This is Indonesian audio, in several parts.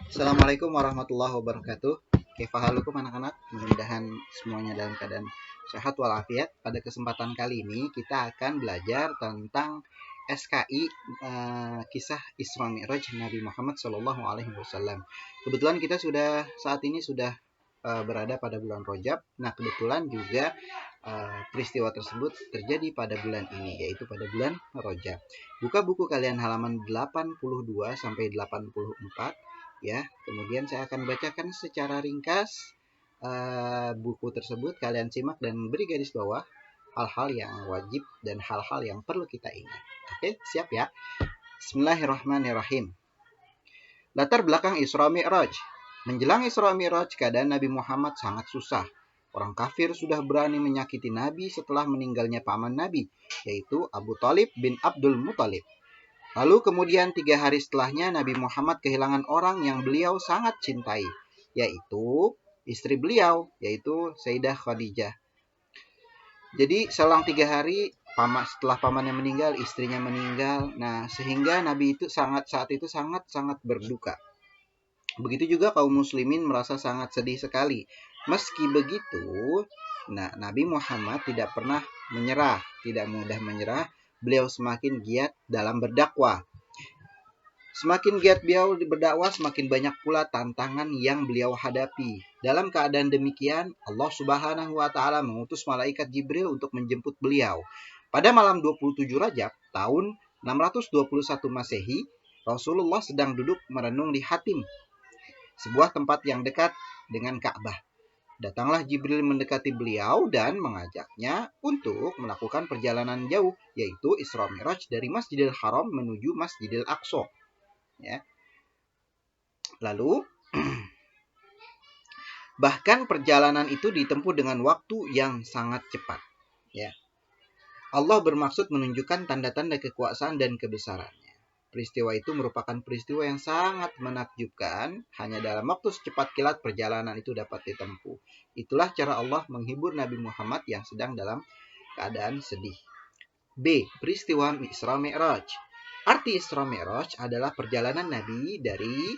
Assalamualaikum warahmatullahi wabarakatuh. Kaifahalukum anak-anak? Mudah-mudahan semuanya dalam keadaan sehat walafiat. Pada kesempatan kali ini kita akan belajar tentang SKI kisah Isra Mi'raj Nabi Muhammad SAW. Kebetulan kita saat ini sudah berada pada bulan Rajab. Nah, kebetulan juga peristiwa tersebut terjadi pada bulan ini, yaitu pada bulan Rajab. Buka buku kalian halaman 82 sampai 84 ya. Kemudian saya akan bacakan secara ringkas buku tersebut. Kalian simak dan beri garis bawah hal-hal yang wajib dan hal-hal yang perlu kita ingat. Oke, siap ya? Bismillahirrahmanirrahim. Latar belakang Isra Mi'raj. Menjelang Isra Mi'raj, keadaan Nabi Muhammad sangat susah. Orang kafir sudah berani menyakiti Nabi setelah meninggalnya paman Nabi, yaitu Abu Thalib bin Abdul Muthalib. Lalu kemudian 3 hari setelahnya Nabi Muhammad kehilangan orang yang beliau sangat cintai, yaitu istri beliau, yaitu Sayyidah Khadijah. Jadi selang 3 hari setelah pamannya meninggal, istrinya meninggal. Nah, sehingga Nabi itu saat itu sangat berduka. Begitu juga kaum muslimin merasa sangat sedih sekali. Meski begitu, Nabi Muhammad tidak pernah menyerah, tidak mudah menyerah. Beliau semakin giat dalam berdakwah. Semakin giat beliau berdakwah, semakin banyak pula tantangan yang beliau hadapi. Dalam keadaan demikian, Allah Subhanahu wa taala mengutus malaikat Jibril untuk menjemput beliau. Pada malam 27 Rajab tahun 621 Masehi, Rasulullah sedang duduk merenung di Hatim, sebuah tempat yang dekat dengan Ka'bah. Datanglah Jibril mendekati beliau dan mengajaknya untuk melakukan perjalanan jauh, yaitu Isra Mi'raj dari Masjidil Haram menuju Masjidil Aqsa. Ya. Lalu bahkan perjalanan itu ditempuh dengan waktu yang sangat cepat. Ya. Allah bermaksud menunjukkan tanda-tanda kekuasaan dan kebesarannya. Peristiwa itu merupakan peristiwa yang sangat menakjubkan. Hanya dalam waktu secepat kilat perjalanan itu dapat ditempuh. Itulah cara Allah menghibur Nabi Muhammad yang sedang dalam keadaan sedih. B. Peristiwa Isra Mi'raj. Arti Isra Mi'raj adalah perjalanan Nabi dari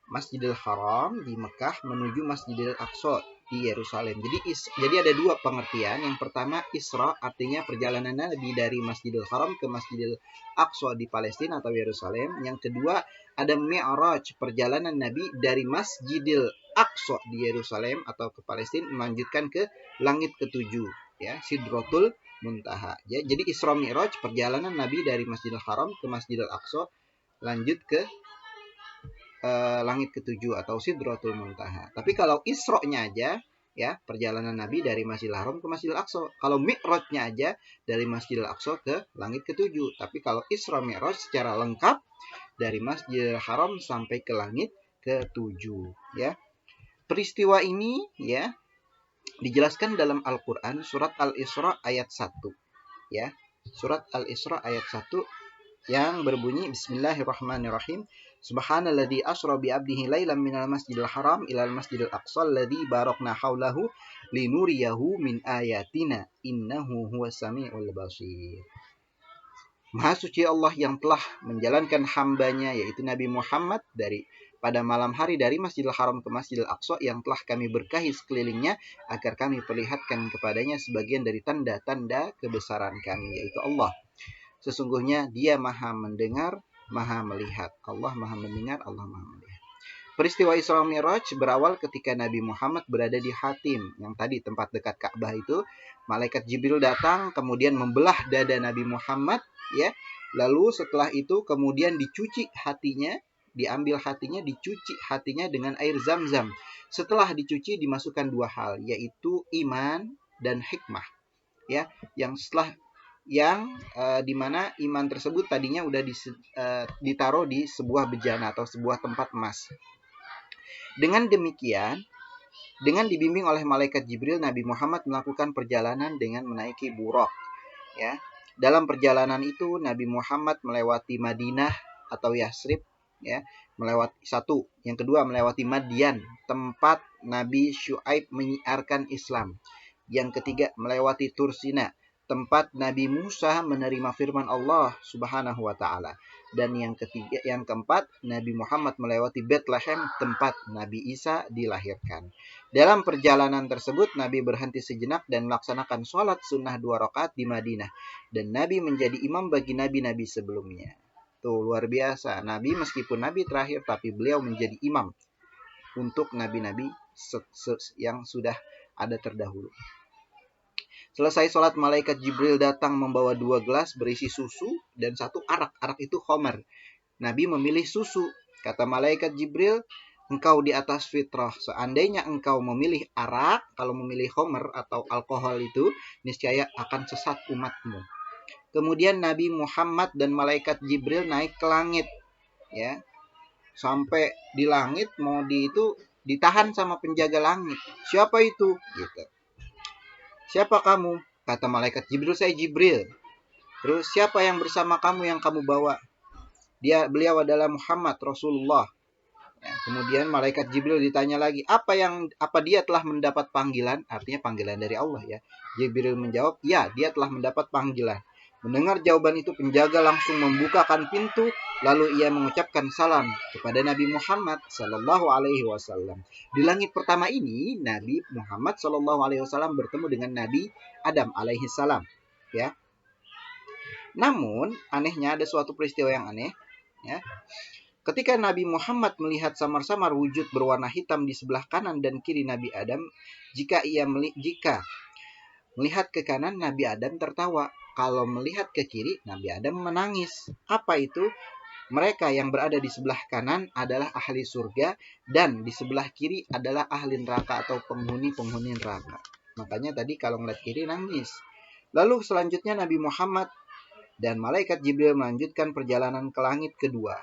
Masjidil Haram di Mekah menuju Masjidil Aqsa di Yerusalem. Jadi ada dua pengertian. Yang pertama, Isra artinya perjalanan Nabi dari Masjidil Haram ke Masjidil Aqsa di Palestina atau Yerusalem. Yang kedua, ada Mi'raj, perjalanan Nabi dari Masjidil Aqsa di Yerusalem atau ke Palestina melanjutkan ke langit ketujuh, ya, Sidratul Muntaha. Ya, jadi Isra Mi'raj perjalanan Nabi dari Masjidil Haram ke Masjidil Aqsa lanjut ke langit ketujuh atau Sidratul Muntaha. Tapi kalau Isra-nya aja, ya, perjalanan Nabi dari Masjidil Haram ke Masjidil Aqsa. Kalau Mi'raj-nya aja dari Masjidil Aqsa ke langit ketujuh. Tapi kalau Isra Mi'raj secara lengkap dari Masjidil Haram sampai ke langit ketujuh, ya. Peristiwa ini, ya, dijelaskan dalam Al-Qur'an surat Al-Isra ayat 1, ya. Surat Al-Isra ayat 1 yang berbunyi Bismillahirrahmanirrahim. Subhanalladzi asra bi 'abdihi lailan minal masjidil haram ilal masjidil aqsa alladzi barakna haulahu linuriyahu min ayatina innahu huwas samiul basir. Maha suci Allah yang telah menjalankan hambanya yaitu Nabi Muhammad pada malam hari dari Masjidil Haram ke Masjidil Aqsa yang telah kami berkahi sekelilingnya agar kami perlihatkan kepadanya sebagian dari tanda-tanda kebesaran kami, yaitu Allah. Sesungguhnya dia maha mendengar, maha melihat. Allah maha mendengar, Allah maha melihat. Peristiwa Isra Mi'raj berawal ketika Nabi Muhammad berada di Hatim, yang tadi tempat dekat Ka'bah itu. Malaikat Jibril datang, kemudian membelah dada Nabi Muhammad, ya. Lalu setelah itu kemudian dicuci hatinya, diambil hatinya, dicuci hatinya dengan air Zam-Zam. Setelah dicuci dimasukkan dua hal, yaitu iman dan hikmah, ya. Yang dimana iman tersebut tadinya udah ditaruh di sebuah bejana atau sebuah tempat emas. Dengan demikian, dengan dibimbing oleh malaikat Jibril, Nabi Muhammad melakukan perjalanan dengan menaiki buraq, ya. Dalam perjalanan itu Nabi Muhammad melewati Madinah atau Yasrib, ya, melewati satu. Yang kedua melewati Madian, tempat Nabi Syuaib menyiarkan Islam. Yang ketiga melewati Tursina, tempat Nabi Musa menerima firman Allah Subhanahu wa taala. Dan yang keempat, Nabi Muhammad melewati Bethlehem, tempat Nabi Isa dilahirkan. Dalam perjalanan tersebut, Nabi berhenti sejenak dan melaksanakan sholat sunnah 2 rakaat di Madinah. Dan Nabi menjadi imam bagi nabi-nabi sebelumnya. Tuh, luar biasa. Nabi meskipun Nabi terakhir, tapi beliau menjadi imam untuk nabi-nabi yang sudah ada terdahulu. Selesai sholat, malaikat Jibril datang membawa 2 gelas berisi susu dan 1 arak. Arak itu khamar. Nabi memilih susu. Kata malaikat Jibril, engkau di atas fitrah. Seandainya engkau memilih arak, kalau memilih khamar atau alkohol itu, niscaya akan sesat umatmu. Kemudian Nabi Muhammad dan malaikat Jibril naik ke langit. Ya, sampai di langit mau ditahan sama penjaga langit. Siapa itu? Gitu. Siapa kamu? Kata malaikat Jibril, saya Jibril. Terus siapa yang bersama kamu yang kamu bawa? Beliau adalah Muhammad Rasulullah. Ya, kemudian malaikat Jibril ditanya lagi, apa dia telah mendapat panggilan? Artinya panggilan dari Allah ya. Jibril menjawab, ya, dia telah mendapat panggilan. Mendengar jawaban itu, penjaga langsung membukakan pintu, lalu ia mengucapkan salam kepada Nabi Muhammad Sallallahu Alaihi Wasallam. Di langit pertama ini, Nabi Muhammad Sallallahu Alaihi Wasallam bertemu dengan Nabi Adam Alaihi Salam. Ya. Namun, anehnya ada suatu peristiwa yang aneh. Ya. Ketika Nabi Muhammad melihat samar-samar wujud berwarna hitam di sebelah kanan dan kiri Nabi Adam, jika melihat ke kanan, Nabi Adam tertawa. Kalau melihat ke kiri, Nabi Adam menangis. Apa itu? Mereka yang berada di sebelah kanan adalah ahli surga, dan di sebelah kiri adalah ahli neraka atau penghuni-penghuni neraka. Makanya tadi kalau melihat kiri nangis. Lalu selanjutnya Nabi Muhammad dan malaikat Jibril melanjutkan perjalanan ke langit kedua.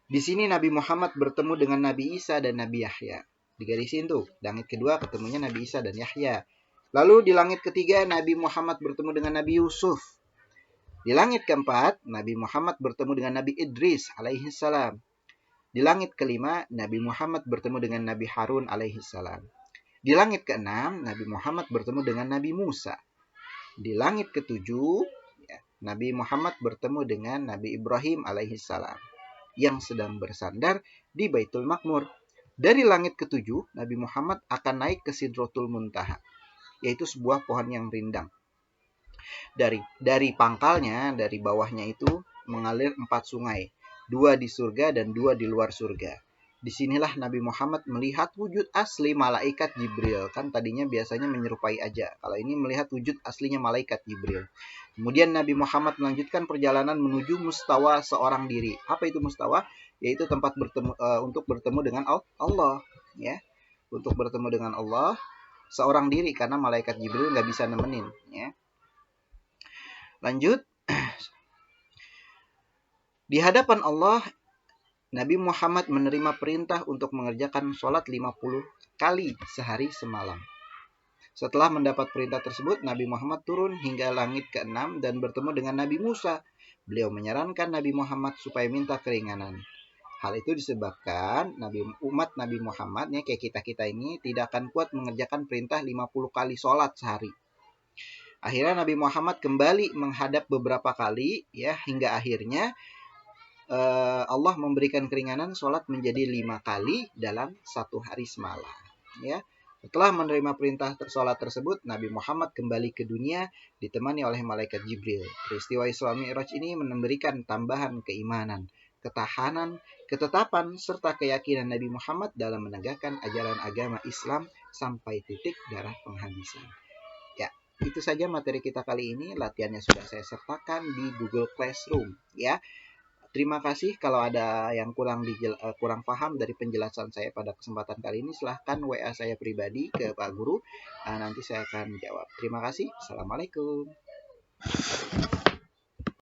Di sini Nabi Muhammad bertemu dengan Nabi Isa dan Nabi Yahya. Digarisin tuh, langit kedua ketemunya Nabi Isa dan Yahya. Lalu di langit ketiga, Nabi Muhammad bertemu dengan Nabi Yusuf. Di langit keempat, Nabi Muhammad bertemu dengan Nabi Idris alaihi salam. Di langit kelima, Nabi Muhammad bertemu dengan Nabi Harun alaihi salam. Di langit keenam, Nabi Muhammad bertemu dengan Nabi Musa. Di langit ketujuh, Nabi Muhammad bertemu dengan Nabi Ibrahim alaihi salam yang sedang bersandar di Baitul Maqmur. Dari langit ketujuh, Nabi Muhammad akan naik ke Sidratul Muntaha, yaitu sebuah pohon yang rindang. Dari pangkalnya, dari bawahnya itu mengalir 4 sungai, 2 di surga dan 2 di luar surga. Disinilah Nabi Muhammad melihat wujud asli malaikat Jibril. Kan tadinya biasanya menyerupai aja. Kalau ini melihat wujud aslinya malaikat Jibril. Kemudian Nabi Muhammad melanjutkan perjalanan menuju mustawa seorang diri. Apa itu mustawa? Yaitu tempat untuk bertemu dengan Allah. Ya, untuk bertemu dengan Allah seorang diri, karena malaikat Jibril nggak bisa nemenin. Ya. Lanjut. Di hadapan Allah, Nabi Muhammad menerima perintah untuk mengerjakan sholat 50 kali sehari semalam. Setelah mendapat perintah tersebut, Nabi Muhammad turun hingga langit ke-6 dan bertemu dengan Nabi Musa. Beliau menyarankan Nabi Muhammad supaya minta keringanan. Hal itu disebabkan umat Nabi Muhammad, ya, kayak kita ini tidak akan kuat mengerjakan perintah 50 kali sholat sehari. Akhirnya Nabi Muhammad kembali menghadap beberapa kali, ya, hingga akhirnya Allah memberikan keringanan sholat menjadi 5 kali dalam 1 hari semalam. Ya. Setelah menerima perintah sholat tersebut, Nabi Muhammad kembali ke dunia ditemani oleh malaikat Jibril. Peristiwa Isra Mi'raj ini memberikan tambahan keimanan, ketahanan, ketetapan, serta keyakinan Nabi Muhammad dalam menegakkan ajaran agama Islam sampai titik darah penghabisan. Ya, itu saja materi kita kali ini. Latihannya sudah saya sertakan di Google Classroom. Ya, terima kasih. Kalau ada yang kurang paham dari penjelasan saya pada kesempatan kali ini, silahkan WA saya pribadi ke Pak Guru. Nanti saya akan jawab. Terima kasih. Assalamualaikum.